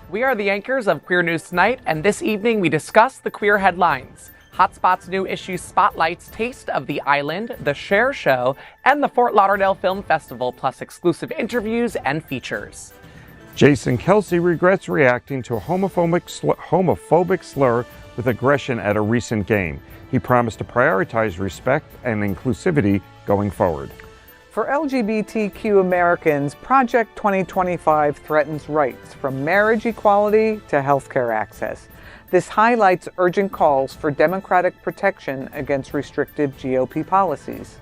We are the anchors of Queer News Tonight, and this evening we discuss the queer headlines. HOTspots' new issue spotlights Taste of the Island, The Cher Show, and the Fort Lauderdale Film Festival, plus exclusive interviews and features. Jason Kelce regrets reacting to a homophobic slur with aggression at a recent game. He promised to prioritize respect and inclusivity going forward. For LGBTQ Americans, Project 2025 threatens rights from marriage equality to healthcare access. This highlights urgent calls for democratic protection against restrictive GOP policies.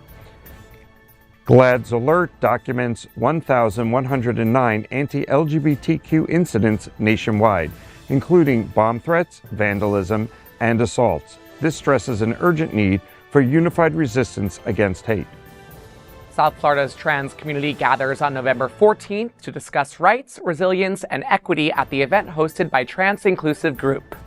GLAAD's alert documents 1,109 anti-LGBTQ incidents nationwide, including bomb threats, vandalism, and assaults. This stresses an urgent need for unified resistance against hate. South Florida's trans community gathers on November 14th to discuss rights, resilience, and equity at the event hosted by Trans Inclusive Group.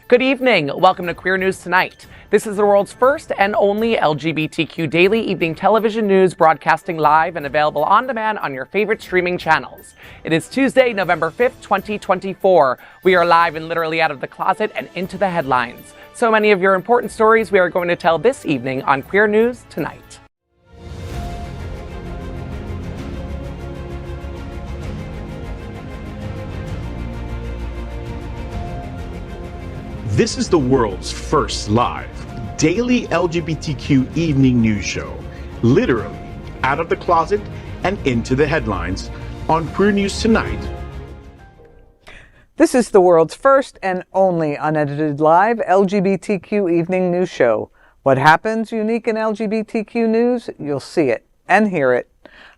Good evening. Welcome to Queer News Tonight. This is the world's first and only LGBTQ daily evening television news, broadcasting live and available on demand on your favorite streaming channels. It is Tuesday, November 5th, 2024. We are live and literally out of the closet and into the headlines. So many of your important stories we are going to tell this evening on Queer News Tonight. This is the world's first live daily LGBTQ evening news show, literally out of the closet and into the headlines on Queer News Tonight. This is the world's first and only unedited live LGBTQ evening news show. What happens unique in LGBTQ news? You'll see it and hear it.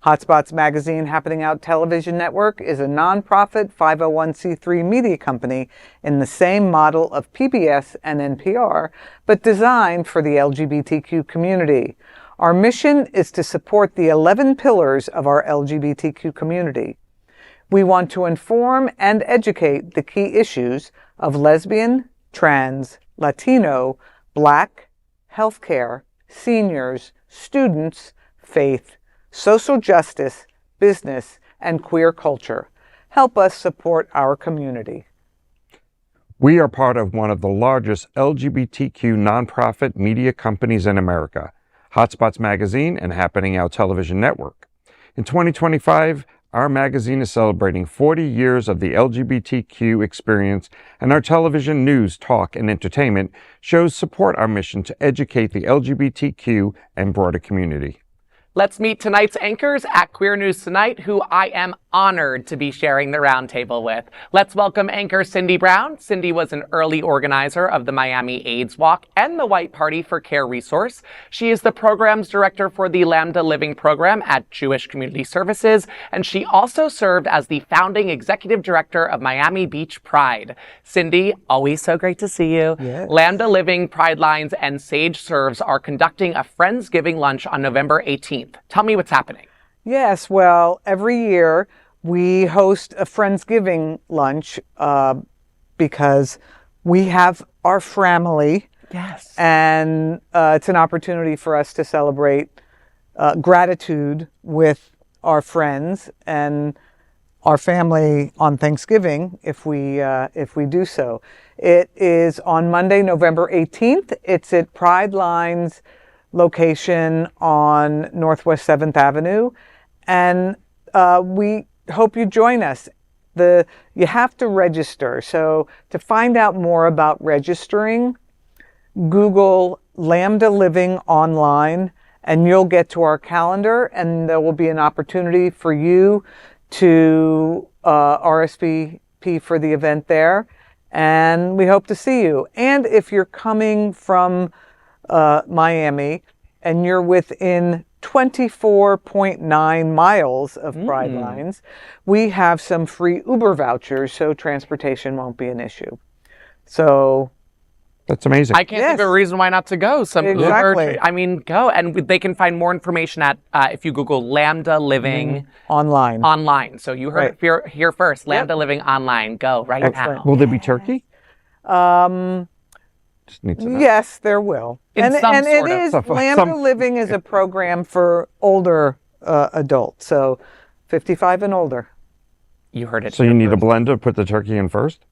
HOTspots Magazine Happening Out Television Network is a nonprofit 501c3 media company in the same model of PBS and NPR, but designed for the LGBTQ community. Our mission is to support the 11 pillars of our LGBTQ community. We want to inform and educate the key issues of lesbian, trans, Latino, Black, healthcare, seniors, students, faith, social justice, business, and queer culture. Help us support our community. We are part of one of the largest LGBTQ nonprofit media companies in America, HOTspots Magazine and Happening Out Television Network. In 2025, our magazine is celebrating 40 years of the LGBTQ experience, and our television news, talk, and entertainment shows support our mission to educate the LGBTQ and broader community. Let's meet tonight's anchors at Queer News Tonight, who I am honored to be sharing the roundtable with. Let's welcome anchor Cindy Brown. Cindy was an early organizer of the Miami AIDS Walk and the White Party for Care resource. She is the programs director for the Lambda Living program at Jewish Community Services, and she also served as the founding executive director of Miami Beach Pride. Cindy, always so great to see you. Yes. Lambda Living, Pride Lines, and Sage Serves are conducting a Friendsgiving lunch on November 18th. Tell me what's happening. Yes, well, every year we host a Friendsgiving lunch because we have our family. Yes. And it's an opportunity for us to celebrate gratitude with our friends and our family on Thanksgiving if we do so. It is on Monday, November 18th. It's at Pride Lines location on Northwest 7th Avenue. And we hope you join us. You have to register. So to find out more about registering, Google Lambda Living online, and you'll get to our calendar, and there will be an opportunity for you to RSVP for the event there. And we hope to see you. And if you're coming from Miami and you're within 24.9 miles of Pride Lines, we have some free Uber vouchers, so transportation won't be an issue. So That's amazing. I can't think of a reason why not to go. Some Exactly. Uber, I mean, go. And they can find more information at, if you Google Lambda Living online. So you heard it here first. Lambda Living online. Go right now. Will there be turkey? Just need to know. Yes, there will. And it is, Lambda Living is a program for older adults, so 55 and older. You heard it. So you need a blender to put the turkey in first?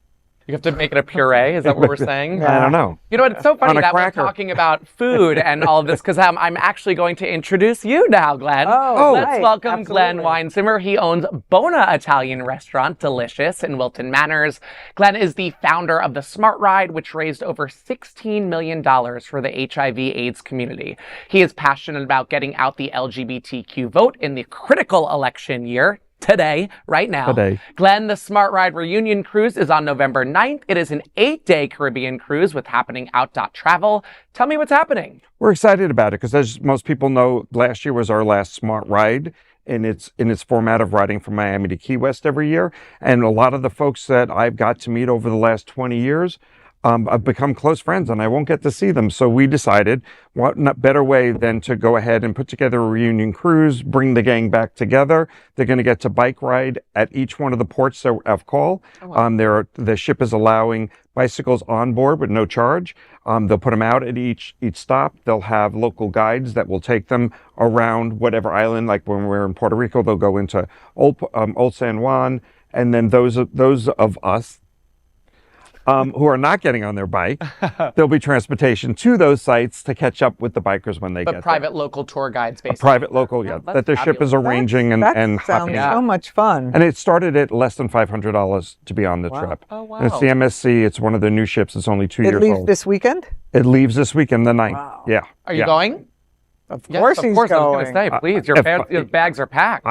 You have to make it a puree? Is that what we're saying? I don't know. You know what? It's so funny that cracker. we're talking about food and all of this because I'm actually going to introduce you now, Glenn. Let's right. welcome Absolutely. Glen Weinzimer. He owns Bona Italian Restaurant, Delicious, in Wilton Manors. Glenn is the founder of the Smart Ride, which raised over $16 million for the HIV/AIDS community. He is passionate about getting out the LGBTQ vote in the critical election year. Today, right now. Glenn, the Smart Ride Reunion Cruise is on November 9th. It is an 8-day Caribbean cruise with happening out.travel. Tell me what's happening. We're excited about it because, as most people know, last year was our last Smart Ride in its format of riding from Miami to Key West every year. And a lot of the folks that I've got to meet over the last 20 years I've become close friends, and I won't get to see them. So we decided, what better way than to go ahead and put together a reunion cruise, bring the gang back together. They're going to get to bike ride at each one of the ports of call. The ship is allowing bicycles on board with no charge. They'll put them out at each stop. They'll have local guides that will take them around whatever island. Like when we're in Puerto Rico, they'll go into Old San Juan, and then those of us who are not getting on their bike, there'll be transportation to those sites to catch up with the bikers when they get there. But private local tour guides, basically. Private local, yeah. That the ship is arranging and That hopping. sounds so much fun. And it started at less than $500 to be on the trip. Oh, wow. And it's the MSC. It's one of the new ships. It's only 2 years old. It leaves this weekend? It leaves this weekend, the 9th. Wow. Yeah. Are you going? Of course he's of course. going. I was going to say, please, your bags are packed.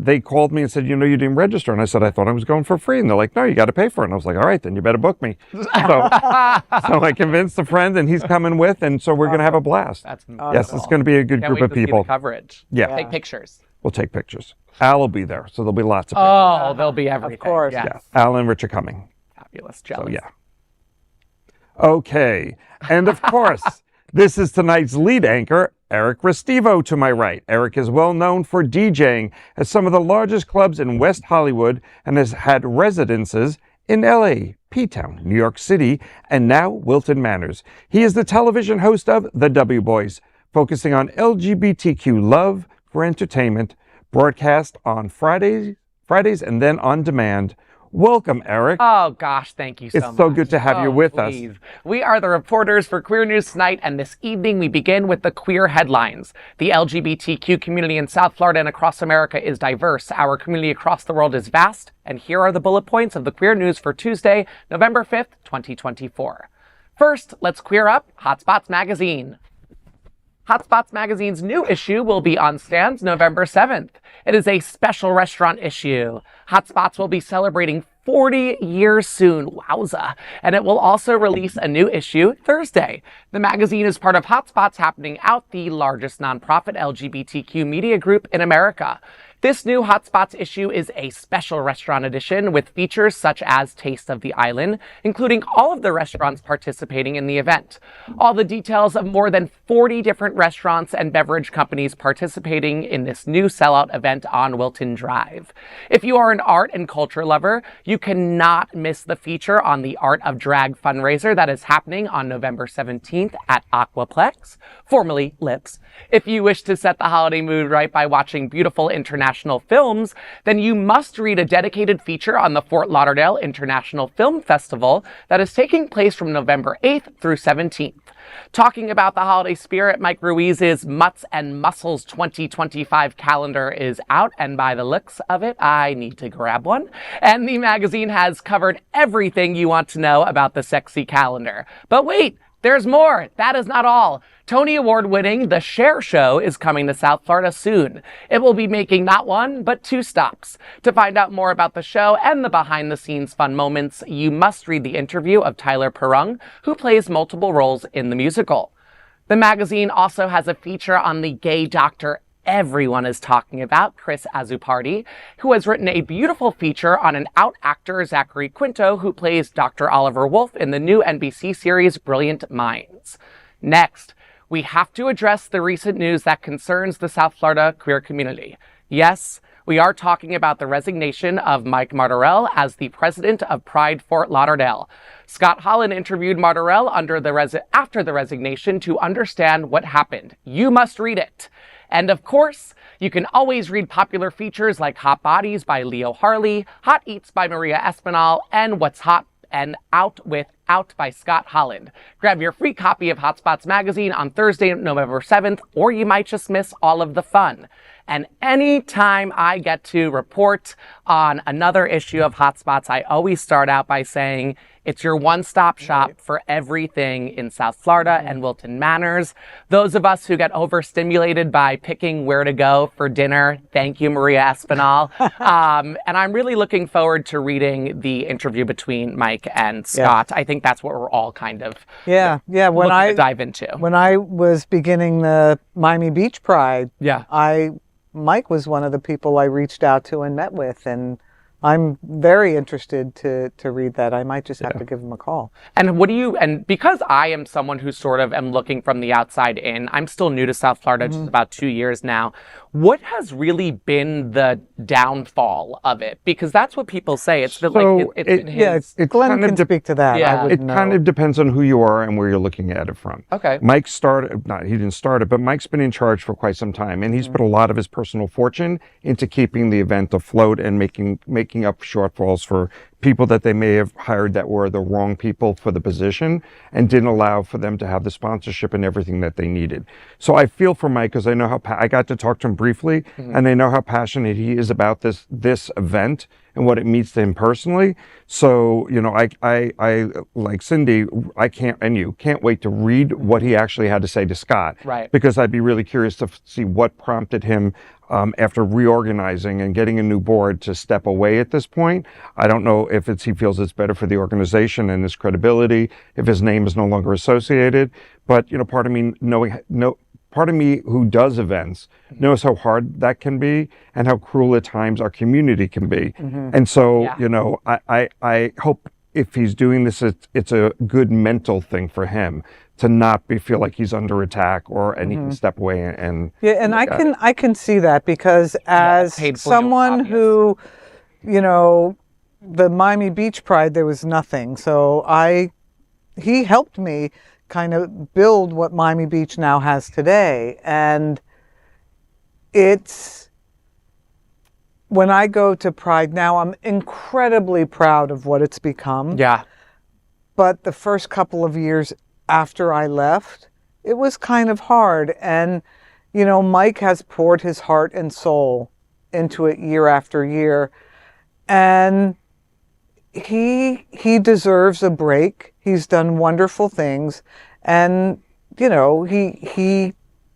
They called me and said, you didn't register. And I said, I thought I was going for free. And they're like, no, you got to pay for it. And I was like, all right, then you better book me. So I convinced a friend, and he's coming with. And so we're going to have a blast. That's Yes, it's going to be a good group of people. See the coverage. Yeah. Take pictures. We'll take pictures. Al will be there. So there'll be lots of pictures. Oh, there'll be everything. Of course. Yes. Yeah. Al and Rich are coming. Fabulous. Jealous. So, yeah. Okay. And of course, this is tonight's lead anchor, Eric Restivo, to my right. Eric is well known for DJing at some of the largest clubs in West Hollywood and has had residences in LA, P-Town, New York City, and now Wilton Manors. He is the television host of The W Boys, focusing on LGBTQ love for entertainment, broadcast on Fridays and then on demand. Welcome, Eric. Oh, gosh, thank you so much. It's so good to have you with us. We are the reporters for Queer News Tonight, and this evening we begin with the queer headlines. The LGBTQ community in South Florida and across America is diverse. Our community across the world is vast, and here are the bullet points of the Queer News for Tuesday, November 5th, 2024. First, let's queer up HOTspots magazine. HOTspots magazine's new issue will be on stands November 7th. It is a special restaurant issue. HOTspots will be celebrating 40 years soon. Wowza. And it will also release a new issue Thursday. The magazine is part of HOTspots Happening Out, the largest nonprofit LGBTQ media group in America. This new HOTspots issue is a special restaurant edition with features such as Taste of the Island, including all of the restaurants participating in the event. All the details of more than 40 different restaurants and beverage companies participating in this new sellout event on Wilton Drive. If you are an art and culture lover, you cannot miss the feature on the Art of Drag fundraiser that is happening on November 17th at Aquaplex, formerly Lips. If you wish to set the holiday mood right by watching beautiful international films, then you must read a dedicated feature on the Fort Lauderdale International Film Festival that is taking place from November 8th through 17th. Talking about the holiday spirit, Mike Ruiz's Mutts and Muscles 2025 calendar is out, and by the looks of it, I need to grab one. And the magazine has covered everything you want to know about the sexy calendar. But wait! There's more. That is not all. Tony Award-winning The Cher Show is coming to South Florida soon. It will be making not one, but 2 stops. To find out more about the show and the behind-the-scenes fun moments, you must read the interview of Tyler Perrung, who plays multiple roles in the musical. The magazine also has a feature on the gay doctor everyone is talking about, Chris Azzopardi, who has written a beautiful feature on an out actor, Zachary Quinto, who plays Dr. Oliver Wolf in the new NBC series Brilliant Minds. Next, we have to address the recent news that concerns the South Florida queer community. Yes, we are talking about the resignation of Mike Martorell as the president of Pride Fort Lauderdale. Scott Holland interviewed Martorell after the resignation to understand what happened. You must read it. And of course, you can always read popular features like Hot Bodies by Leo Harley, Hot Eats by Maria Espinal, and What's Hot and Out by Scott Holland. Grab your free copy of HOTspots magazine on Thursday, November 7th, or you might just miss all of the fun. And anytime I get to report on another issue of HOTspots, I always start out by saying it's your one-stop shop for everything in South Florida and Wilton Manors. Those of us who get overstimulated by picking where to go for dinner, thank you, Maria Espinal. And I'm really looking forward to reading the interview between Mike and Scott. I think that's what we're all kind of when looking to dive into. When I was beginning the Miami Beach Pride, Mike was one of the people I reached out to and met with, and I'm very interested to read that. I might just have to give him a call. And and because I am someone who sort of am looking from the outside in, I'm still new to South Florida, just about 2 years now. What has really been the downfall of it? Because that's what people say. It's been Glenn can speak to that. Yeah. It kind of depends on who you are and where you're looking at it from. Okay. Mike he didn't start it, but Mike's been in charge for quite some time, and he's put a lot of his personal fortune into keeping the event afloat and making up shortfalls for people that they may have hired that were the wrong people for the position and didn't allow for them to have the sponsorship and everything that they needed. So I feel for Mike because I know I got to talk to him briefly, and I know how passionate he is about this event and what it means to him personally. So, I like Cindy, you can't wait to read what he actually had to say to Scott. Right. Because I'd be really curious to see what prompted him after reorganizing and getting a new board to step away at this point. I don't know if he feels it's better for the organization and his credibility, if his name is no longer associated. But, part of me who does events knows how hard that can be and how cruel at times our community can be. And so, I hope if he's doing this, it's a good mental thing for him to not feel like he's under attack and he can step away and I can see that because as someone who, the Miami Beach Pride, there was nothing. So he helped me kind of build what Miami Beach now has today. And when I go to Pride now, I'm incredibly proud of what it's become. Yeah. But the first couple of years after I left, it was kind of hard. And, Mike has poured his heart and soul into it year after year. And he deserves a break. He's done wonderful things. And, he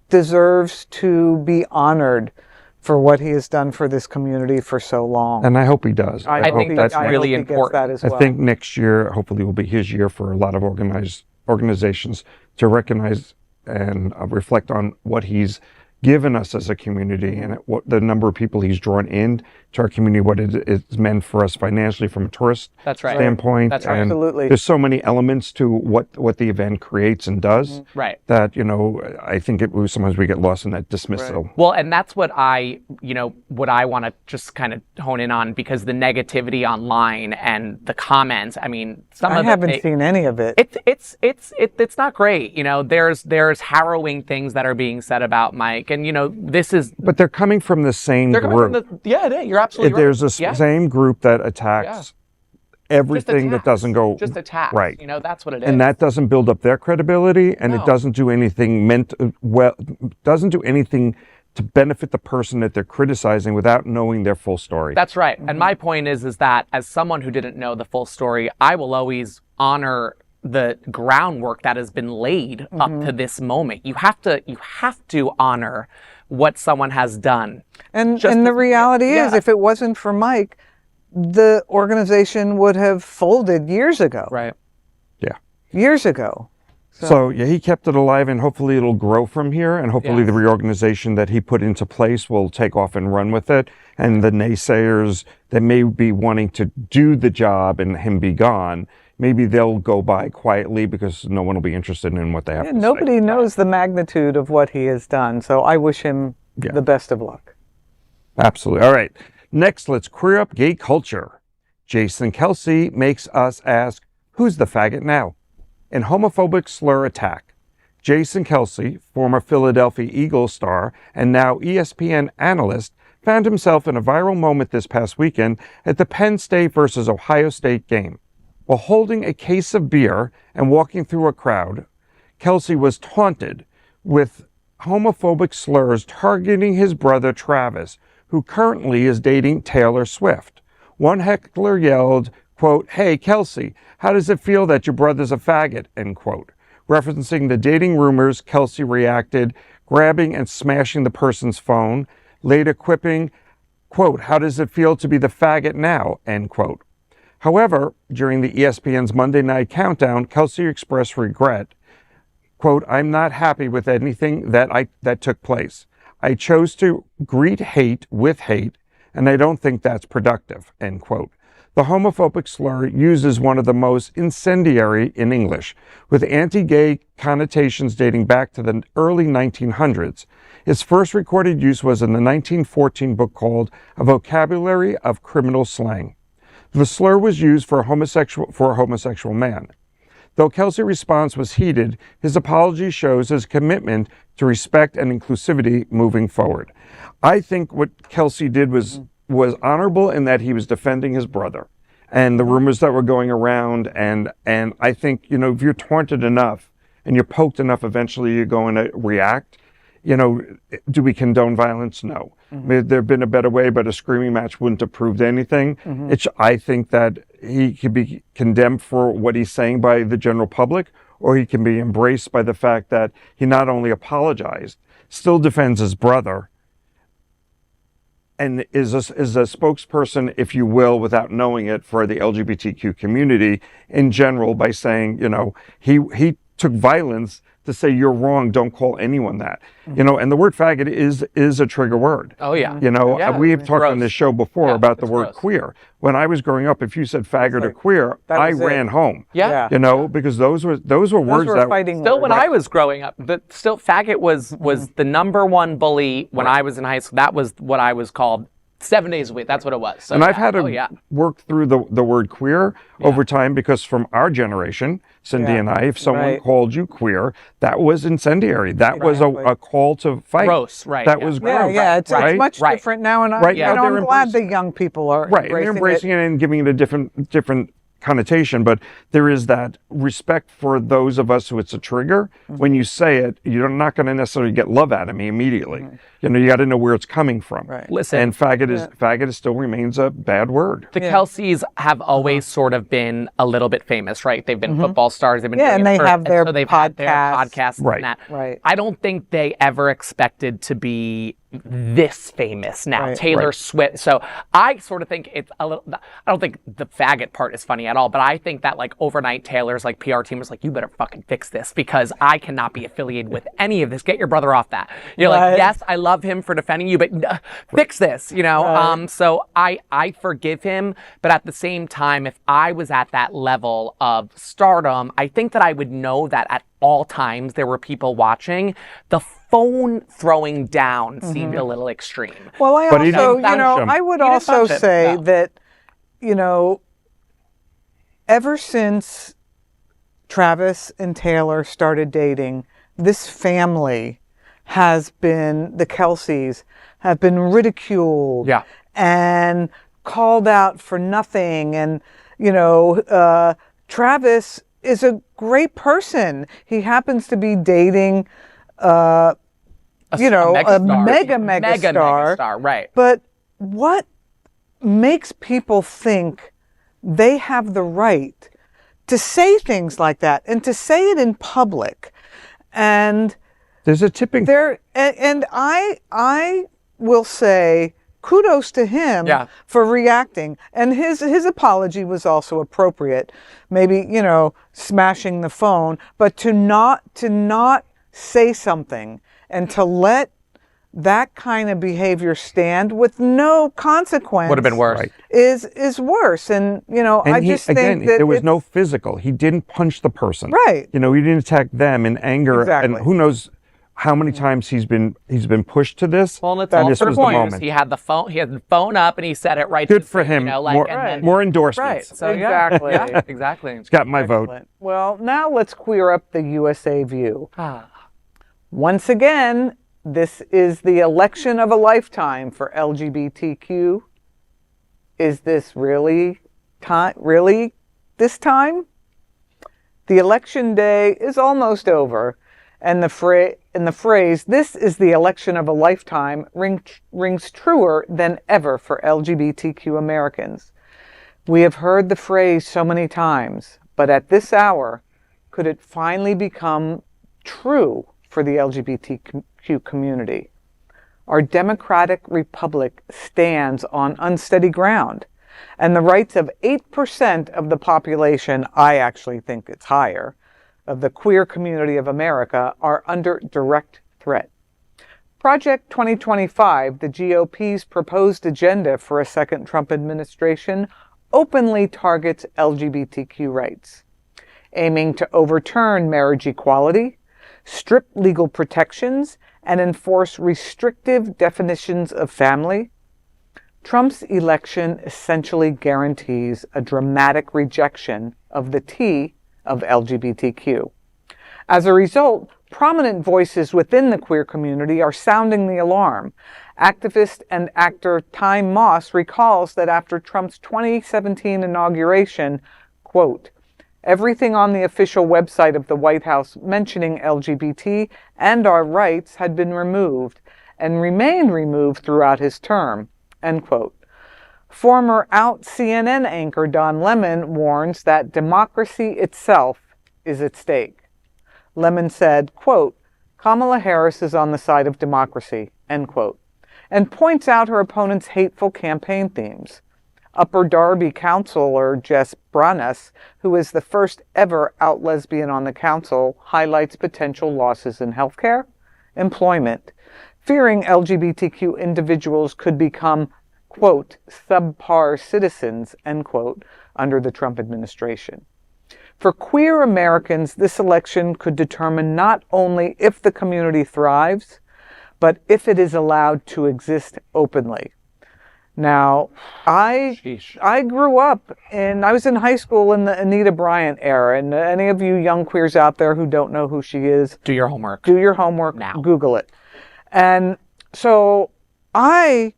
deserves to be honored for what he has done for this community for so long. And I hope he does. I think that's really important. That as well. I think next year, hopefully, will be his year for a lot of organizations to recognize and reflect on what he's given us as a community and what the number of people he's drawn in to our community, what it's meant for us financially from a tourist standpoint. That's right. And absolutely. there's so many elements to what the event creates and does that, I think sometimes we get lost in that dismissal. Right. Well, and that's what I want to just kind of hone in on, because the negativity online and the comments, I mean, I haven't seen any of it. It's not great. There's harrowing things that are being said about Mike, and this is. But they're coming from the same group. You're absolutely right. There's a same group that attacks everything that doesn't go just attacks. Right. That's what it is. And that doesn't build up their credibility, and it doesn't do anything doesn't do anything to benefit the person that they're criticizing without knowing their full story. That's right. And my point is that as someone who didn't know the full story, I will always honor the groundwork that has been laid up to this moment. You have to honor what someone has done. And the reality is, if it wasn't for Mike, the organization would have folded years ago. Right. Yeah. Years ago. So he kept it alive, and hopefully it'll grow from here, and hopefully the reorganization that he put into place will take off and run with it. And the naysayers that may be wanting to do the job and him be gone, maybe they'll go by quietly because no one will be interested in what they have to say. Nobody knows the magnitude of what he has done, so I wish him the best of luck. Absolutely. All right. Next, let's queer up gay culture. Jason Kelce makes us ask, who's the faggot now? In homophobic slur attack. Jason Kelce, former Philadelphia Eagles star and now ESPN analyst, found himself in a viral moment this past weekend at the Penn State versus Ohio State game. While holding a case of beer and walking through a crowd, Kelce was taunted with homophobic slurs targeting his brother Travis, who currently is dating Taylor Swift. One heckler yelled, quote, "Hey, Kelce, how does it feel that your brother's a faggot?" End quote. Referencing the dating rumors, Kelce reacted, grabbing and smashing the person's phone, later quipping, quote, "How does it feel to be the faggot now?" End quote. However, during the ESPN's Monday Night Countdown, Kelce expressed regret, quote, "I'm not happy with anything that took place. I chose to greet hate with hate, and I don't think that's productive," end quote. The homophobic slur uses one of the most incendiary in English, with anti-gay connotations dating back to the early 1900s. Its first recorded use was in the 1914 book called A Vocabulary of Criminal Slang. The slur was used for a homosexual man. Though Kelce's response was heated, his apology shows his commitment to respect and inclusivity moving forward. I think what Kelce did was honorable in that he was defending his brother and the rumors that were going around. And I think, if you're taunted enough and you're poked enough, eventually you're going to react. Do we condone violence? No. May there have been a better way, but a screaming match wouldn't have proved anything. I think that he could be condemned for what he's saying by the general public, or he can be embraced by the fact that he not only apologized, still defends his brother, and is a spokesperson, if you will, without knowing it, for the LGBTQ community in general by saying, he took violence to say you're wrong, don't call anyone that. And the word faggot is a trigger word. Oh yeah. We've talked on this show before about the word gross. Queer. When I was growing up, if you said faggot or queer, I ran home. Yeah. Because those were words that fighting still words. when I was growing up, faggot was the number one bully when I was in high school. That was what I was called 7 days a week. That's what it was. So, and I've had to work through the word queer over time, because from our generation, Cindy and I, if someone called you queer, that was incendiary. That was a call to fight. Gross, right. That was gross. It's much different now, and I'm glad the young people are and they're embracing it and giving it a different connotation, but there is that respect for those of us who it's a trigger. When you say it, you're not going to necessarily get love out of me immediately. You got to know where it's coming from. Listen, and faggot still remains a bad word. The Kelces have always sort of been a little bit famous, right? They've been football stars. They've been and they have their so they've podcasts. had their podcasts and that. I don't think they ever expected to be this famous now. Taylor Swift. So I sort of think it's a little, I don't think the faggot part is funny at all, but I think that overnight Taylor's PR team was like, you better fucking fix this, because I cannot be affiliated with any of this. Get your brother off that. You're like, yes, I love him for defending you, but fix this, so I forgive him, but at the same time, if I was at that level of stardom, I think that I would know that at all times there were people watching. The phone throwing down seemed a little extreme. Well, I would also say that, ever since Travis and Taylor started dating, this family the Kelces have been ridiculed and called out for nothing. And, Travis is a great person. He happens to be dating, a mega star. Right. But what makes people think they have the right to say things like that and to say it in public? And there's a tipping there, and I will say kudos to him for reacting, and his apology was also appropriate. Maybe smashing the phone, but to not say something and to let that kind of behavior stand with no consequence would have been worse. Is worse. And I just think that there was no physical. He didn't punch the person. Right. He didn't attack them in anger. Exactly. And who knows how many times he's been pushed to this. Well, and it's and all this for was the views. moment. He had the phone up and he said it right. Good to for the, him. You know, like, more, and then, more endorsements. right. So Exactly. Yeah, exactly. It's got my vote. Excellent. Well, now let's queer up the USA view. Ah. Once again, this is the election of a lifetime for LGBTQ. Is this really this time? The election day is almost over, and the phrase, "this is the election of a lifetime," rings truer than ever for LGBTQ Americans. We have heard the phrase so many times, but at this hour, could it finally become true for the LGBTQ community? Our democratic republic stands on unsteady ground, and the rights of 8% of the population, I actually think it's higher, of the queer community of America are under direct threat. Project 2025, the GOP's proposed agenda for a second Trump administration, openly targets LGBTQ rights, aiming to overturn marriage equality, strip legal protections, and enforce restrictive definitions of family. Trump's election essentially guarantees a dramatic rejection of the T of LGBTQ. As a result, prominent voices within the queer community are sounding the alarm. Activist and actor Time Moss recalls that after Trump's 2017 inauguration, quote, "Everything on the official website of the White House mentioning LGBT and our rights had been removed and remained removed throughout his term," end quote. Former out CNN anchor Don Lemon warns that democracy itself is at stake. Lemon said, quote, "Kamala Harris is on the side of democracy," end quote, and points out her opponent's hateful campaign themes. Upper Darby Councilor Jess Branas, who is the first ever out lesbian on the council, highlights potential losses in healthcare, employment, fearing LGBTQ individuals could become, quote, "subpar citizens," end quote, under the Trump administration. For queer Americans, this election could determine not only if the community thrives, but if it is allowed to exist openly. Now, I grew up I was in high school in the Anita Bryant era, and any of you young queers out there who don't know who she is, Do your homework. do your homework, Now. Google it. And so I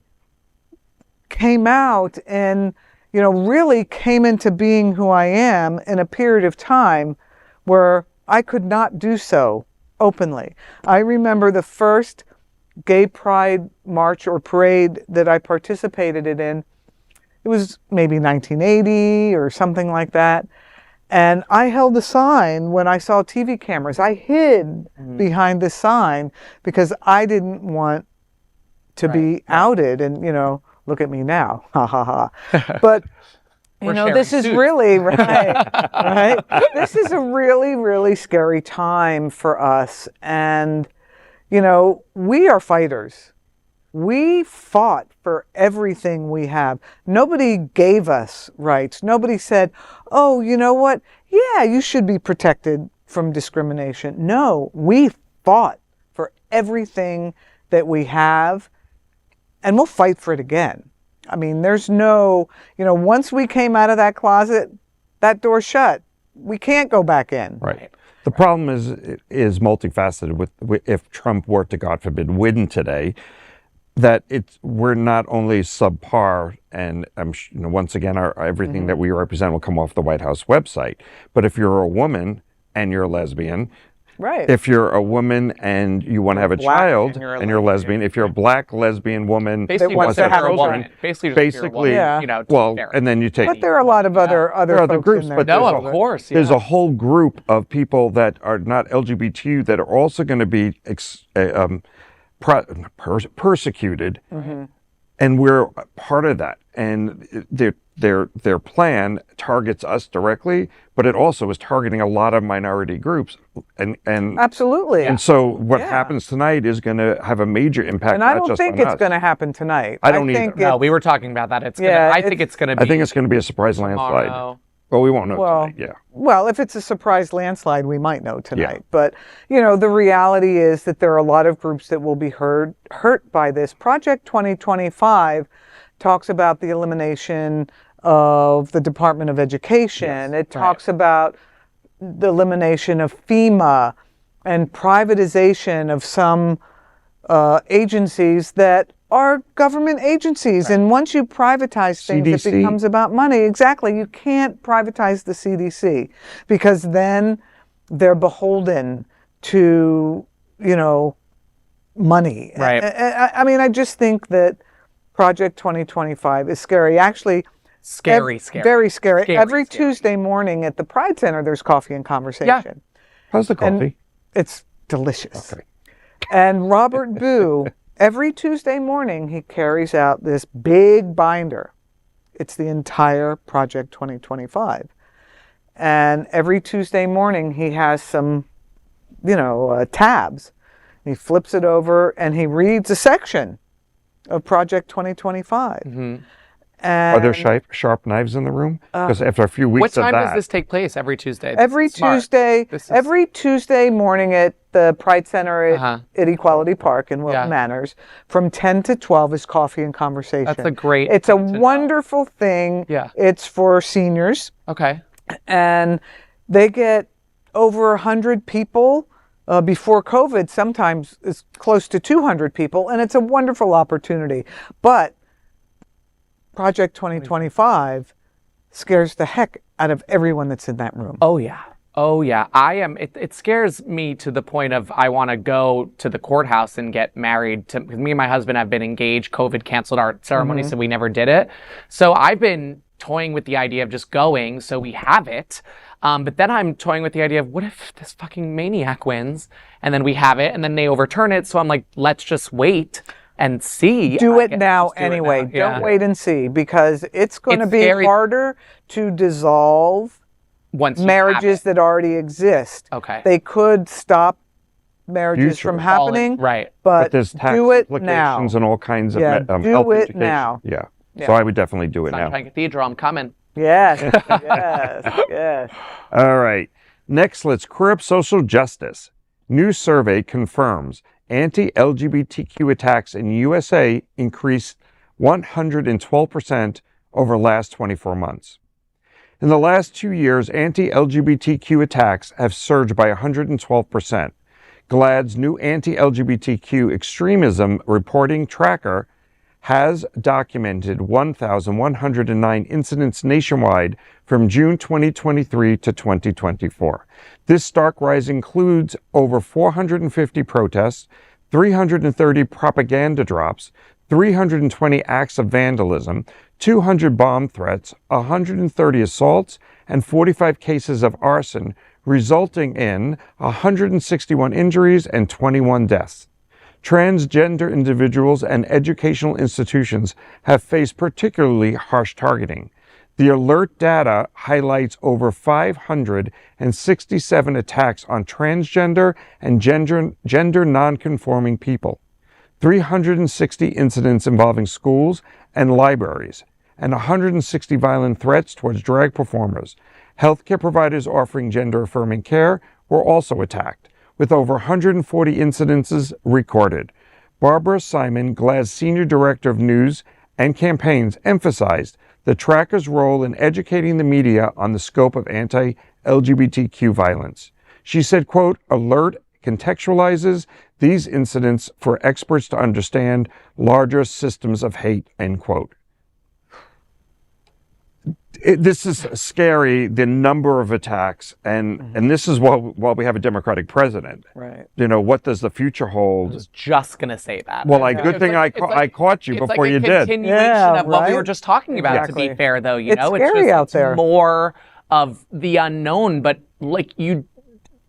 came out and, really came into being who I am in a period of time where I could not do so openly. I remember the first gay pride march or parade that I participated in. It was maybe 1980 or something like that. And I held a sign when I saw TV cameras. I hid behind the sign because I didn't want to be outed. And, look at me now. Ha ha ha. But, this is really, right? This is a really, really scary time for us. And, we are fighters. We fought for everything we have. Nobody gave us rights. Nobody said, oh, you know what? Yeah, you should be protected from discrimination. No, we fought for everything that we have, and we'll fight for it again. I mean, there's no, once we came out of that closet, that door's shut. We can't go back in. Right. The problem is multifaceted. With if Trump were to, God forbid, win today, that we're not only subpar, and once again, everything that we represent will come off the White House website. But if you're a woman and you're a lesbian, right? If you're a woman and you want to have a child and you're a lesbian, if you're a black lesbian woman basically wants to have a woman, basically, yeah. Well, and then you take. But there are a lot of other folks groups, in there. but no, of course, yeah. There's a whole group of people that are not LGBTQ that are also going to be persecuted, and we're part of that. And their plan targets us directly, but it also is targeting a lot of minority groups. And absolutely. And so what happens tonight is going to have a major impact. And I don't think it's going to happen tonight. I don't either. No, we were talking about that. I think it's going to be. I think it's going to be a surprise landslide. Well, we won't know tonight, yeah. Well, if it's a surprise landslide, we might know tonight. Yeah. But, the reality is that there are a lot of groups that will be hurt by this. Project 2025 talks about the elimination of the Department of Education. It talks about the elimination of FEMA and privatization of some agencies that are government agencies. And once you privatize things, CDC. it becomes about money. Exactly. You can't privatize the CDC because then they're beholden to, money. Right. I mean, I just think that Project 2025 is scary. Actually, Scary. very scary. Every scary. Tuesday morning at the Pride Center, there's coffee and conversation. Yeah. How's the coffee? It's delicious. Okay. And Robert Boo, every Tuesday morning, he carries out this big binder. It's the entire Project 2025. And every Tuesday morning, he has some, tabs. He flips it over and he reads a section of Project 2025. Mm-hmm. And Are there sharp knives in the room? Because after a few weeks What time of does that, this take place every Tuesday? every Tuesday morning at the Pride Center at Equality Park in Wilton Manors, from 10 to 12 is coffee and conversation. That's a great It's a thing to know. wonderful thing. Yeah. It's for seniors. Okay. And they get over 100 people. Before COVID, sometimes it's close to 200 people, and it's a wonderful opportunity. But Project 2025 scares the heck out of everyone that's in that room. Oh yeah. It scares me to the point of I want to go to the courthouse and get married. Because me and my husband have been engaged. COVID canceled our ceremony, so we never did it. So I've been toying with the idea of just going, so we have it. But then I'm toying with the idea of what if this fucking maniac wins, and then we have it, and then they overturn it. So I'm like, let's just wait and see. Do it now anyway. Don't wait and see, because it's going to be harder to dissolve marriages that already exist. Okay. They could stop marriages from happening, right? But there's tax do it implications now. and all kinds of Yeah, health do it education. now. Yeah. So I would definitely do it now. Sunshine Cathedral, I'm coming. Yes, yes. All right. Next, let's clear up social justice. New survey confirms anti-LGBTQ attacks in USA increased 112% over last 24 months. In the last 2 years, anti-LGBTQ attacks have surged by 112%. GLAAD's new anti-LGBTQ extremism reporting tracker has documented 1,109 incidents nationwide from June 2023 to 2024. This stark rise includes over 450 protests, 330 propaganda drops, 320 acts of vandalism, 200 bomb threats, 130 assaults, and 45 cases of arson, resulting in 161 injuries and 21 deaths. Transgender individuals and educational institutions have faced particularly harsh targeting. The alert data highlights over 567 attacks on transgender and gender nonconforming people, 360 incidents involving schools and libraries, and 160 violent threats towards drag performers. Healthcare providers offering gender-affirming care were also attacked, with over 140 incidences recorded. Barbara Simon, GLAAD's Senior Director of News and Campaigns, emphasized the tracker's role in educating the media on the scope of anti-LGBTQ violence. She said, quote, "Alert contextualizes these incidents for experts to understand larger systems of hate," end quote. This is scary, the number of attacks, and this is while we have a Democratic president. Right. What does the future hold? I was just gonna say that. Well, good thing I caught you before you did. It's like a continuation of what we right? were just talking about. Exactly. To be fair, though, It's scary out there. It's more of the unknown. But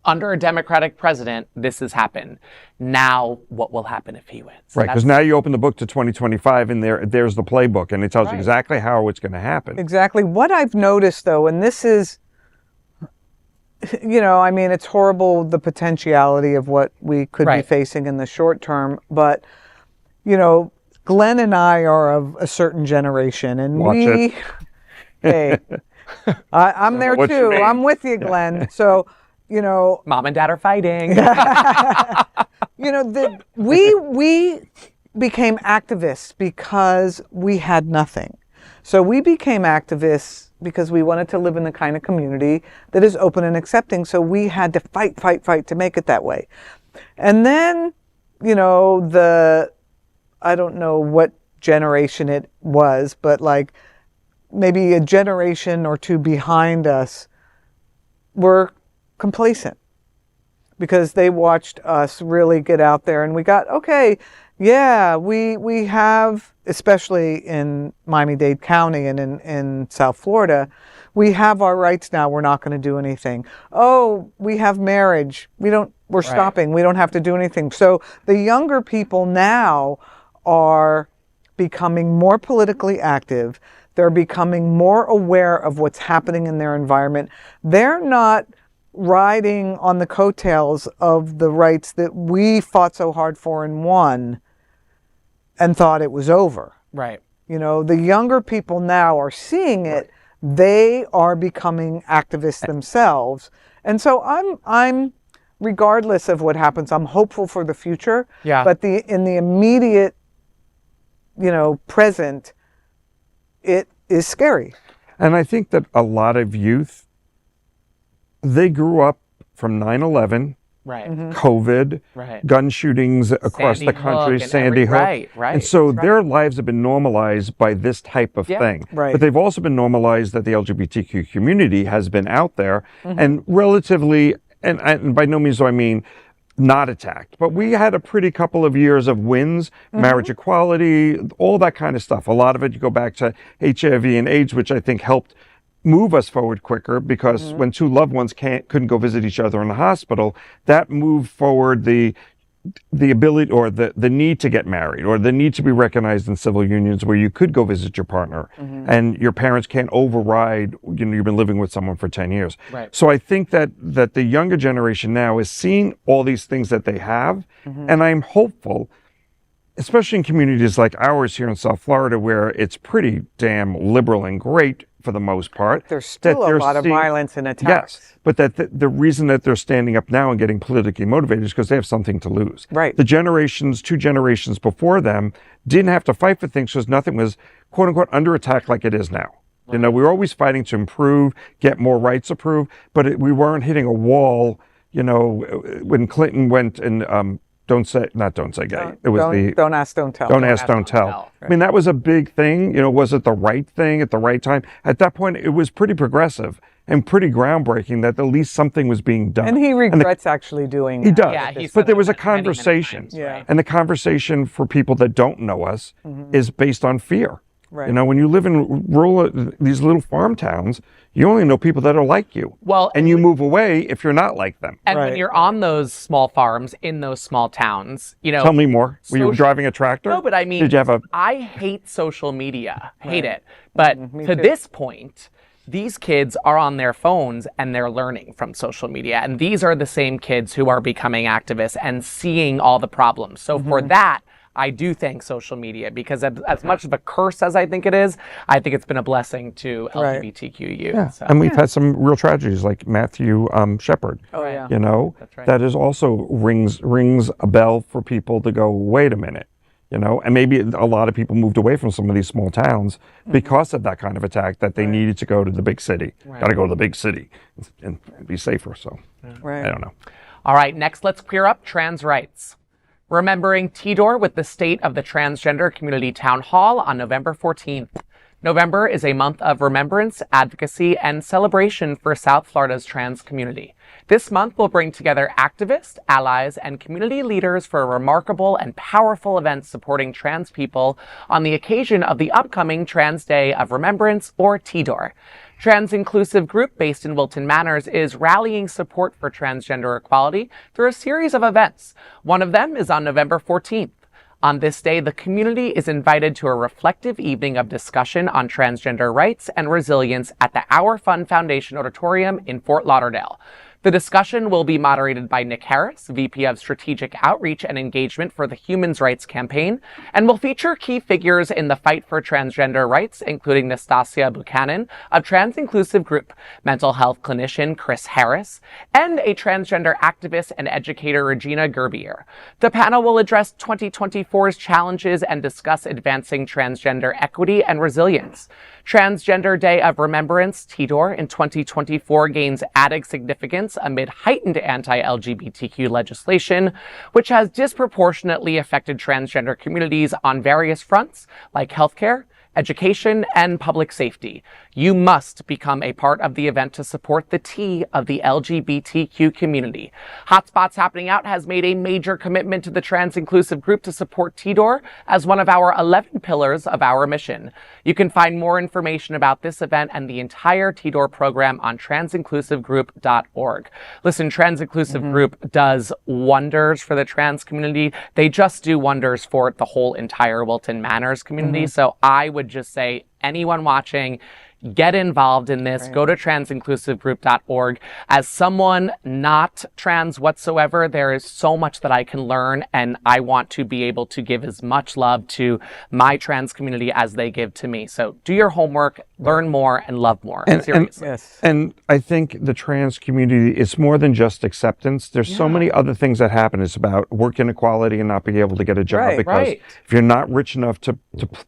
under a Democratic president, this has happened. Now, what will happen if he wins? Right, because now you open the book to 2025, and there's the playbook, and it tells you exactly how it's going to happen. Exactly. What I've noticed, though, and this is, it's horrible, the potentiality of what we could be facing in the short term, but, Glenn and I are of a certain generation, and Watch it. hey, I'm there what you too. mean. I'm with you, Glenn. So, Mom and dad are fighting. we became activists because we had nothing. So we became activists because we wanted to live in the kind of community that is open and accepting. So we had to fight to make it that way. And then, I don't know what generation it was, but like maybe a generation or two behind us were complacent because they watched us really get out there, and we got, okay, yeah, we have, especially in Miami-Dade County and in South Florida, we have our rights now. We're not going to do anything. Oh, we have marriage. We're stopping. We don't have to do anything. So the younger people now are becoming more politically active. They're becoming more aware of what's happening in their environment. They're not riding on the coattails of the rights that we fought so hard for and won and thought it was over. Right. The younger people now are seeing it. They are becoming activists themselves. And so I'm regardless of what happens, I'm hopeful for the future. Yeah. But in the immediate, present, it is scary. And I think that a lot of youth, they grew up from 9/11, Right. COVID, Right. gun shootings across Sandy the country, Hook and Sandy Hook. Right. And so their lives have been normalized by this type of thing. Right. But they've also been normalized that the LGBTQ community has been out there and relatively, and by no means do I mean not attacked, but we had a pretty couple of years of wins, marriage equality, all that kind of stuff. A lot of it, you go back to HIV and AIDS, which I think helped move us forward quicker because when two loved ones couldn't go visit each other in the hospital, that moved forward the ability or the need to get married or the need to be recognized in civil unions where you could go visit your partner and your parents can't override, you've been living with someone for 10 years. Right. So I think that the younger generation now is seeing all these things that they have, and I'm hopeful, especially in communities like ours here in South Florida where it's pretty damn liberal and great for the most part. There's still a lot of violence and attacks. Yes, but that the reason that they're standing up now and getting politically motivated is because they have something to lose. Right. The two generations before them didn't have to fight for things because nothing was, quote unquote, under attack like it is now. Right. We were always fighting to improve, get more rights approved, but we weren't hitting a wall, when Clinton went and don't say gay. It was don't ask, don't tell. Don't ask, don't tell. Right. I mean, that was a big thing. Was it the right thing at the right time? At that point, it was pretty progressive and pretty groundbreaking that at least something was being done. And he regrets actually doing that. He does. Yeah, but there was a many, many conversation. times, right? And the conversation for people that don't know us is based on fear. Right. When you live in these little farm towns, you only know people that are like you. Well, and you move away if you're not like them. And when Right. you're on those small farms in those small towns, Tell me more. Were you driving a tractor? No, but I mean, did you have I hate social media. Hate it. But to too. this point, these kids are on their phones and they're learning from social media. And these are the same kids who are becoming activists and seeing all the problems. So for that, I do thank social media because as much of a curse as I think it is, I think it's been a blessing to LGBTQ youth. Yeah. So. And we've had some real tragedies like Matthew Shepard. Oh, yeah. That's right. That is also rings a bell for people to go, wait a minute, and maybe a lot of people moved away from some of these small towns because of that kind of attack that they needed to go to the big city. Got to go to the big city and be safer. So I don't know. All right, next let's clear up trans rights. Remembering TDOR with the State of the Transgender Community Town Hall on November 14th. November is a month of remembrance, advocacy, and celebration for South Florida's trans community. This month will bring together activists, allies, and community leaders for a remarkable and powerful event supporting trans people on the occasion of the upcoming Trans Day of Remembrance, or TDOR. Trans Inclusive Group, based in Wilton Manors, is rallying support for transgender equality through a series of events. One of them is on November 14th. On this day, the community is invited to a reflective evening of discussion on transgender rights and resilience at the Our Fun Foundation Auditorium in Fort Lauderdale. The discussion will be moderated by Nick Harris, VP of Strategic Outreach and Engagement for the Human Rights Campaign, and will feature key figures in the fight for transgender rights, including Nastasia Buchanan, a trans-inclusive group, mental health clinician Chris Harris, and a transgender activist and educator Regina Gerbier. The panel will address 2024's challenges and discuss advancing transgender equity and resilience. Transgender Day of Remembrance, TDOR, in 2024 gains added significance amid heightened anti-LGBTQ legislation, which has disproportionately affected transgender communities on various fronts, like healthcare, education, and public safety. You must become a part of the event to support the T of the LGBTQ community. HOTspots Happening Out has made a major commitment to the trans-inclusive group to support TDOR as one of our 11 pillars of our mission. You can find more information about this event and the entire TDOR program on transinclusivegroup.org. Listen, Trans-Inclusive Group does wonders for the trans community. They just do wonders for the whole entire Wilton Manors community. So I would just say, anyone watching, get involved in this. Go to transinclusivegroup.org. As someone not trans whatsoever, there is so much that I can learn, and I want to be able to give as much love to my trans community as they give to me. So do your homework, learn more, and love more. Seriously. And I think the trans community is more than just acceptance. There's so many other things that happen. It's about work inequality and not being able to get a job because if you're not rich enough to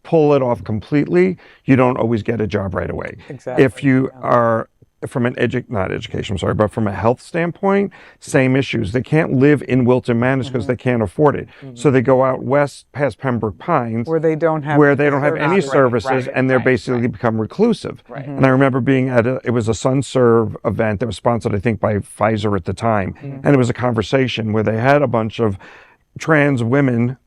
pull it off completely, you don't always get a job right away. Exactly. If you are from an but from a health standpoint, same issues. They can't live in Wilton Manors because they can't afford it. So they go out west past Pembroke Pines where they don't have any services, and they're basically become reclusive. And I remember being at it was a SunServe event that was sponsored, I think, by Pfizer at the time. And it was a conversation where they had a bunch of trans women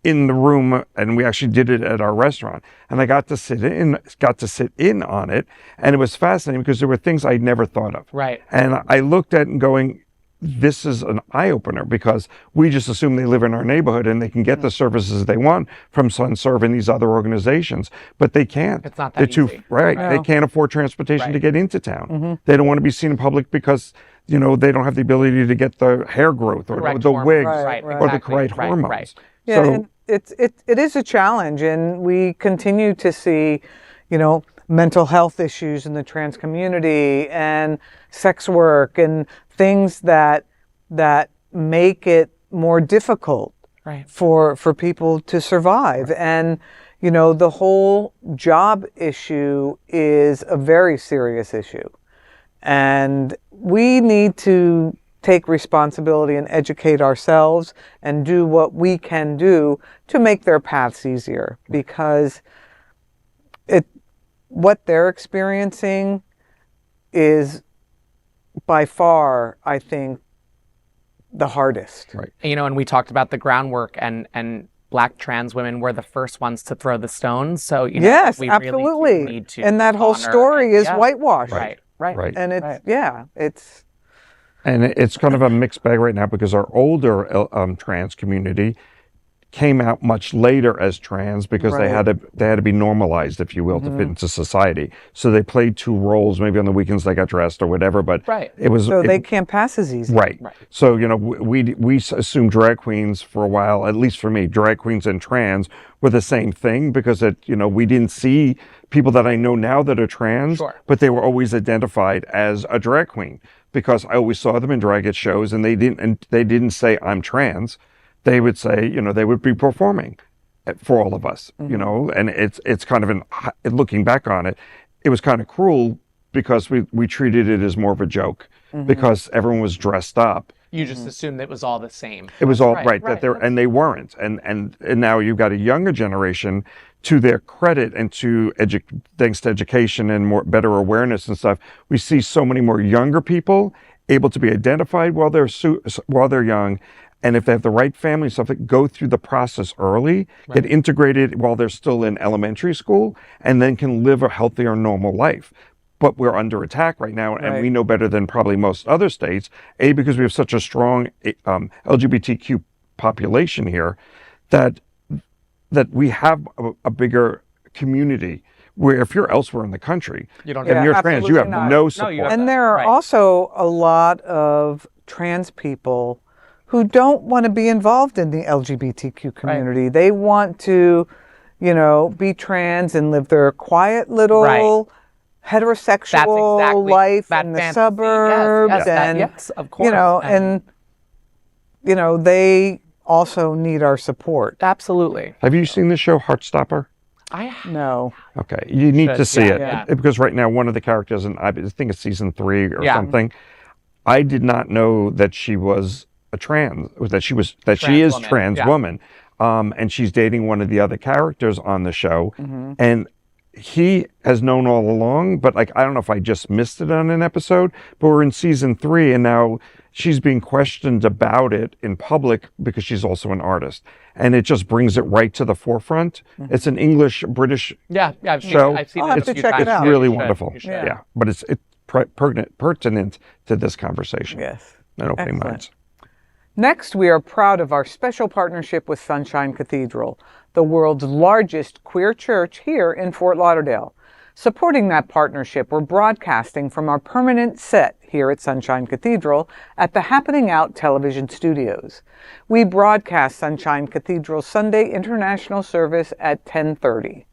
in the room, and we actually did it at our restaurant, and I got to sit in on it, and it was fascinating because there were things I'd never thought of. And I looked at it and going, this is an eye-opener, because we just assume they live in our neighborhood and they can get the services they want from SunServe and these other organizations, but they can't. It's not that easy. They can't afford transportation to get into town. They don't want to be seen in public because they don't have the ability to get the hair growth or the wigs or the correct hormones. And it is a challenge, and we continue to see, mental health issues in the trans community and sex work and things that make it more difficult for people to survive. And the whole job issue is a very serious issue, and we need to take responsibility and educate ourselves and do what we can do to make their paths easier, because what they're experiencing is by far, I think, the hardest. And we talked about the groundwork, and Black trans women were the first ones to throw the stones. So yes, we absolutely. really need to and that whole story is whitewashed. And it's And it's kind of a mixed bag right now because our older trans community came out much later as trans because they had to be normalized, if you will, to fit into society. So they played two roles. Maybe on the weekends they got dressed or whatever, but it was they can't pass as easy. So we assumed drag queens for a while. At least for me, drag queens and trans were the same thing because we didn't see people that I know now that are trans, but they were always identified as a drag queen because I always saw them in drag at shows, and they didn't say I'm trans. They would say, they would be performing for all of us, and it's kind of looking back on it, it was kind of cruel because we treated it as more of a joke because everyone was dressed up. You just assumed it was all the same. It was all and they weren't. And now you've got a younger generation, to their credit and thanks to education and better awareness and stuff, we see so many more younger people able to be identified while they're young. And if they have the right family stuff, that go through the process early, get integrated while they're still in elementary school, and then can live a healthier, normal life. But we're under attack right now, and we know better than probably most other states, because we have such a strong LGBTQ population here, that we have a bigger community Where if you're elsewhere in the country You don't and have- you're trans, you have absolutely not. no No, support. you have- And there are Right. also a lot of trans people who don't want to be involved in the LGBTQ community. They want to, be trans and live their quiet little Right. heterosexual That's exactly life that in the fantasy. suburbs. Yes, that- and, yes, of course. and they also need our support. Absolutely. Have you seen the show Heartstopper? No. Okay, you need Should, to see it yeah. because right now one of the characters, and I think it's season 3 or Yeah. something. I did not know that she was a trans, she is Trans woman, trans yeah. woman, and she's dating one of the other characters on the show, and he has known all along. But I don't know if I just missed it on an episode. But we're in season 3, and now she's being questioned about it in public because she's also an artist, and it just brings it right to the forefront. It's an English-British Yeah, I've seen show. it. I've seen I'll it have a to few check it times. out. It's Yeah, really you should. wonderful. You should. Yeah, but it's pertinent to this conversation. Yes. And opening Excellent. minds. Next, we are proud of our special partnership with Sunshine Cathedral, the world's largest queer church here in Fort Lauderdale. Supporting that partnership, we're broadcasting from our permanent set here at Sunshine Cathedral at the Happening Out television studios. We broadcast Sunshine Cathedral's Sunday International Service at 10:30.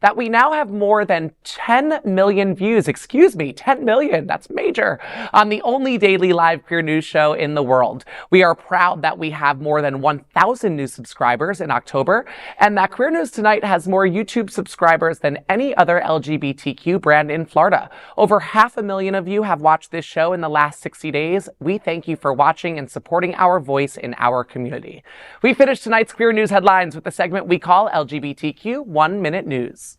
That we now have more than 10 million views, 10 million, that's major, on the only daily live queer news show in the world. We are proud that we have more than 1,000 new subscribers in October, and that Queer News Tonight has more YouTube subscribers than any other LGBTQ brand in Florida. Over 500,000 of you have watched this show in the last 60 days. We thank you for watching and supporting our voice in our community. We finish tonight's Queer News headlines with the segment we call LGBTQ 1 Minute News.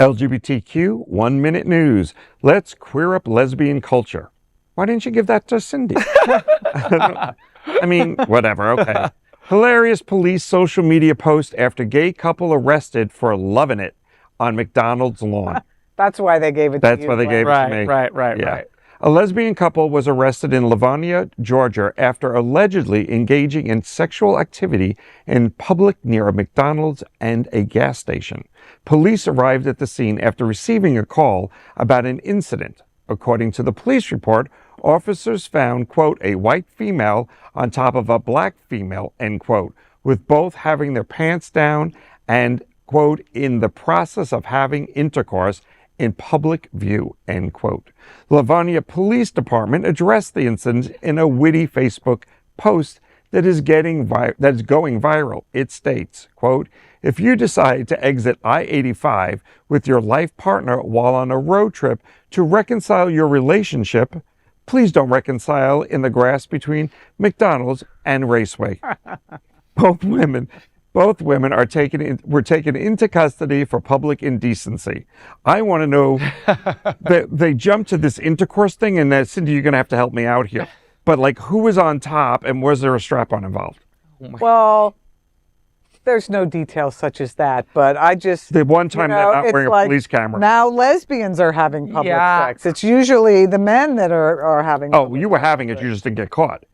LGBTQ 1 Minute News. Let's queer up lesbian culture. Why didn't you give that to Cindy? I mean, whatever, okay. Hilarious police social media post after gay couple arrested for loving it on McDonald's lawn. That's why they gave it to That's you. why they gave it to me. Right. A lesbian couple was arrested in Livonia, Georgia, after allegedly engaging in sexual activity in public near a McDonald's and a gas station. Police arrived at the scene after receiving a call about an incident. According to the police report, officers found, quote, a white female on top of a black female, end quote, with both having their pants down and, quote, in the process of having intercourse in public view, end quote. Livonia Police Department addressed the incident in a witty Facebook post that is going viral. It states, quote, if you decide to exit I-85 with your life partner while on a road trip to reconcile your relationship, please don't reconcile in the grass between McDonald's and Raceway. Both women were taken into custody for public indecency. I want to know that they jumped to this intercourse thing, and Cindy, you're going to have to help me out here. But like, who was on top, and was there a strap-on involved? Well, there's no details such as that, but I just... The one time they're not wearing a police camera. Now lesbians are having public sex. It's usually the men that are having... Oh, you were having it, you just didn't get caught.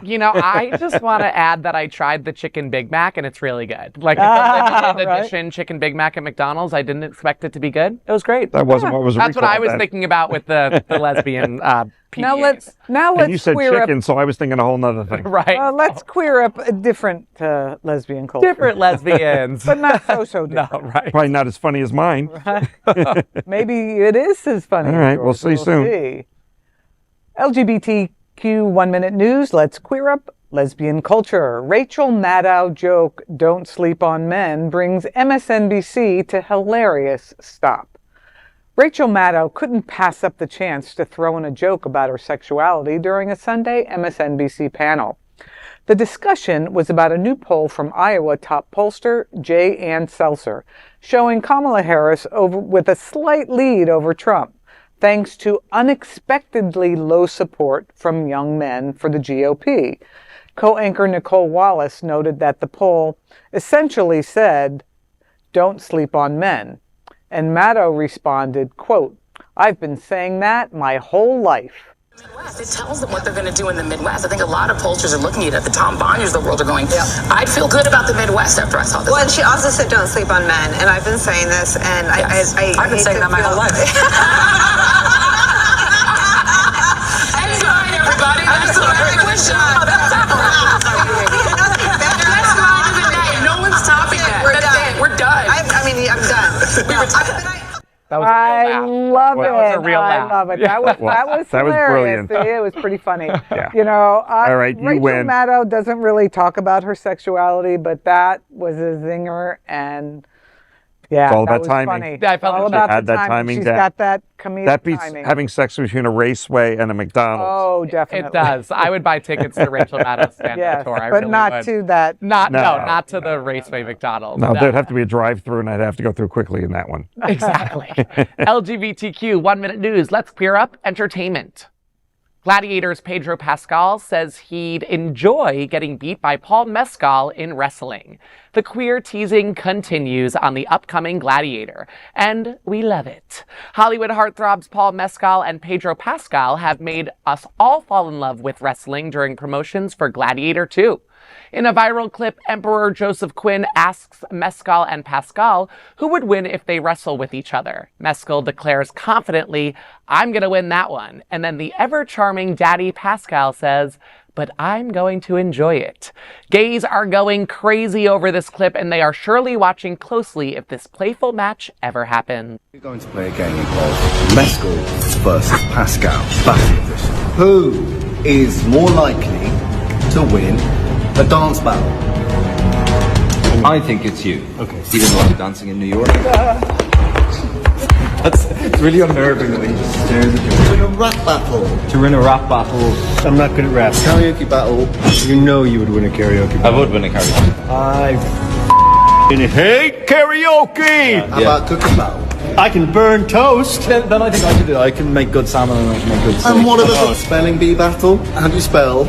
You know, I just want to add that I tried the chicken Big Mac and it's really good. Like the limited edition chicken Big Mac at McDonald's, I didn't expect it to be good. It was great. That wasn't what was That's what I was thinking about with the lesbian PDAs. Now let's and you said queer chicken, up, so I was thinking a whole nother thing. Right. let's queer up a different lesbian culture. Different lesbians. But not so different. No, right. Probably not as funny as mine. Maybe it is as funny. All right, as yours. we'll see soon. See. LGBTQ 1 Minute News. Let's queer up lesbian culture. Rachel Maddow joke, "Don't sleep on men," brings MSNBC to hilarious stop. Rachel Maddow couldn't pass up the chance to throw in a joke about her sexuality during a Sunday MSNBC panel. The discussion was about a new poll from Iowa top pollster J. Ann Seltzer, showing Kamala Harris with a slight lead over Trump, thanks to unexpectedly low support from young men for the GOP. Co-anchor Nicole Wallace noted that the poll essentially said, "Don't sleep on men." And Maddow responded, quote, "I've been saying that my whole life." It tells them what they're going to do in the Midwest. I think a lot of pollsters are looking at it. The Tom Bonyers of the world are going, I'd feel good about the Midwest after I saw this. Well, and she also said, "Don't sleep on men." And I've been saying this, and Yes. I've been saying that my whole life. That's fine, everybody. That's the very question. That's not the day. No one's topping that. We're done. I mean, I'm done. That was a real laugh. Love it. That was a real laugh. I love it. That was that was hilarious. brilliant. It was pretty funny. Yeah. You know, All right, you Rachel win. Maddow doesn't really talk about her sexuality, but that was a zinger, and yeah, It's all that about was timing. funny. Yeah, I felt all like she about had the that timing She's down. got that comedic That beats timing. having sex between a Raceway and a McDonald's. Oh, definitely. It does. I would buy tickets to Rachel Maddow's stand-up Yes, tour. I but really not would. to that. Not to the Raceway McDonald's. No, there'd have to be a drive-through, and I'd have to go through quickly in that one. Exactly. LGBTQ 1 Minute News. Let's queer up entertainment. Gladiator's Pedro Pascal says he'd enjoy getting beat by Paul Mescal in wrestling. The queer teasing continues on the upcoming Gladiator, and we love it. Hollywood heartthrobs Paul Mescal and Pedro Pascal have made us all fall in love with wrestling during promotions for Gladiator 2. In a viral clip, Emperor Joseph Quinn asks Mescal and Pascal who would win if they wrestle with each other. Mescal declares confidently, "I'm going to win that one." And then the ever-charming daddy Pascal says, "But I'm going to enjoy it." Gays are going crazy over this clip, and they are surely watching closely if this playful match ever happens. We're going to play a game of Mescal versus Pascal battle edition. Who is more likely to win a dance battle? I think it's you. Okay. Even though I'm dancing in New York. It's really unnerving the way he just stares at you. To win a rap battle. To win a rap battle. I'm not good at rap. Karaoke battle. You know you would win a karaoke I battle. would win a karaoke. I hate karaoke! How about cooking battle? I can burn toast. Then I think I could do it. I can make good salmon and I can make good steak. And what about spelling bee battle? How do you spell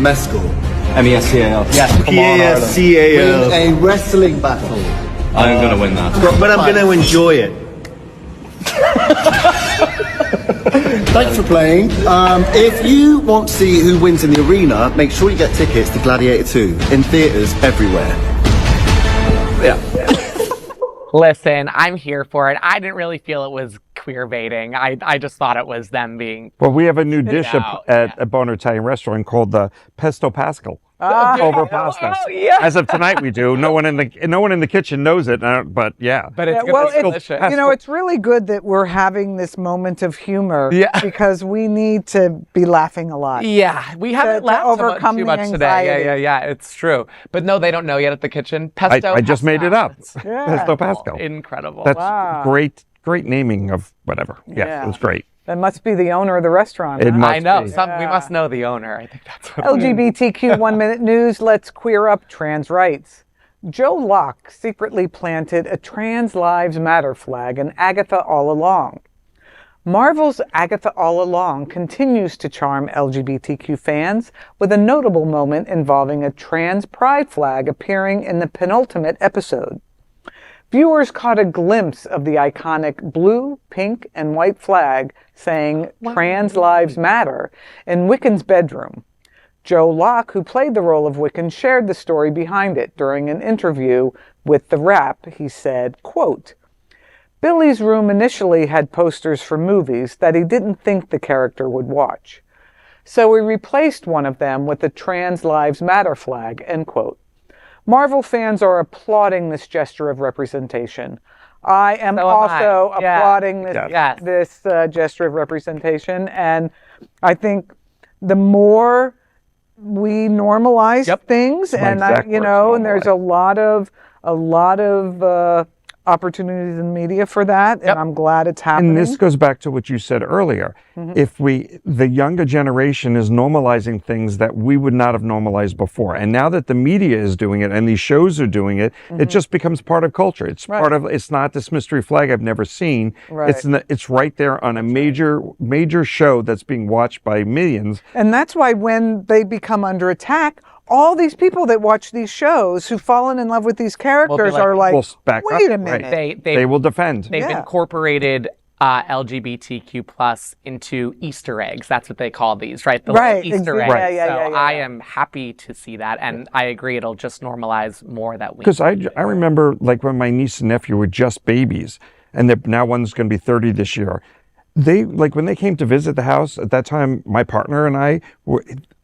Mescal? Mescal. Yes, Win P-A-S-C-A-L. a wrestling battle. I'm going to win that. But I'm going to enjoy it. Thanks for playing. If you want to see who wins in the arena, make sure you get tickets to Gladiator 2 in theatres everywhere. Listen, I'm here for it. I didn't really feel it was queer baiting. I just thought it was them being... Well, we have a new dish out, at a Boner Italian restaurant called the Pesto Pascal. Over pasta. Oh, yeah. As of tonight, we do. No one in the kitchen knows it, but yeah. But it's Well, it's delicious. you know, it's really good that we're having this moment of humor because we need to be laughing a lot. Yeah, we haven't to laughed overcome too the much today. anxiety. Yeah, it's true. But no, they don't know yet at the kitchen. Pesto I just made it up. Yeah. Pesto Pascal. Incredible. That's great naming of whatever. Yes, it was great. That must be the owner of the restaurant. It huh? must I know. be. We must know the owner. I think that's what LGBTQ 1 Minute News. Let's queer up trans rights. Joe Locke secretly planted a Trans Lives Matter flag in Agatha all along. Marvel's Agatha All Along continues to charm LGBTQ fans with a notable moment involving a trans pride flag appearing in the penultimate episode. Viewers caught a glimpse of the iconic blue, pink, and white flag saying "Trans Lives Matter" in Wiccan's bedroom. Joe Locke, who played the role of Wiccan, shared the story behind it during an interview with The Wrap. He said, quote, "Billy's room initially had posters for movies that he didn't think the character would watch. So we replaced one of them with the Trans Lives Matter flag," end quote. Marvel fans are applauding this gesture of representation. I am also applauding this gesture of representation, and I think the more we normalize things, and and there's a lot of opportunities in media for that, and I'm glad it's happening. And this goes back to what you said earlier. If the younger generation is normalizing things that we would not have normalized before, and now that the media is doing it and these shows are doing it, it just becomes part of culture. It's part of. It's not this mystery flag I've never seen. It's right there on a major show that's being watched by millions. And that's why when they become under attack, all these people that watch these shows who've fallen in love with these characters are like, wait a minute. They will defend. They've incorporated LGBTQ plus into Easter eggs. That's what they call these, right? The little Easter eggs. I am happy to see that, and I agree it'll just normalize more that we. Because I remember like when my niece and nephew were just babies, and now one's going to be 30 this year. They when they came to visit the house at that time, my partner and I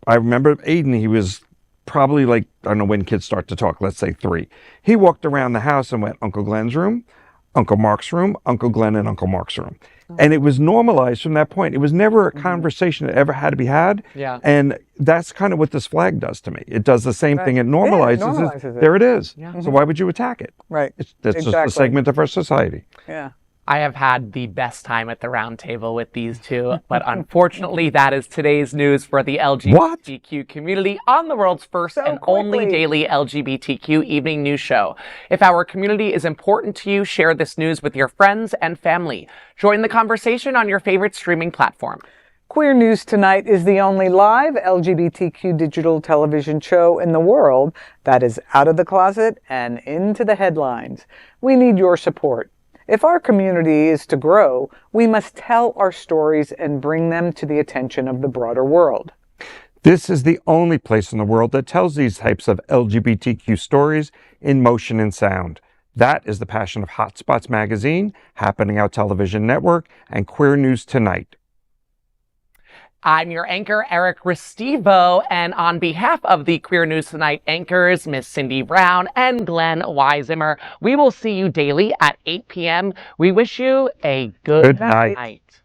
remember Aiden, he was probably I don't know when kids start to talk, let's say 3. He walked around the house and went, Uncle Glenn's room, Uncle Mark's room, Uncle Glenn and Uncle Mark's room. And it was normalized from that point. It was never a conversation that ever had to be had. And that's kind of what this flag does to me. It does the same thing. It normalizes, it. There it is. So why would you attack it? That's just a segment of our society. I have had the best time at the round table with these two, but unfortunately that is today's news for the LGBTQ community on the world's first and only daily LGBTQ evening news show. If our community is important to you, share this news with your friends and family. Join the conversation on your favorite streaming platform. Queer News Tonight is the only live LGBTQ digital television show in the world that is out of the closet and into the headlines. We need your support. If our community is to grow, we must tell our stories and bring them to the attention of the broader world. This is the only place in the world that tells these types of LGBTQ stories in motion and sound. That is the passion of HOTspots magazine, Happening Out Television Network, and Queer News Tonight. I'm your anchor, Eric Restivo, and on behalf of the Queer News Tonight anchors, Miss Cindy Brown and Glen Weinzimer, we will see you daily at 8 p.m. We wish you a good night.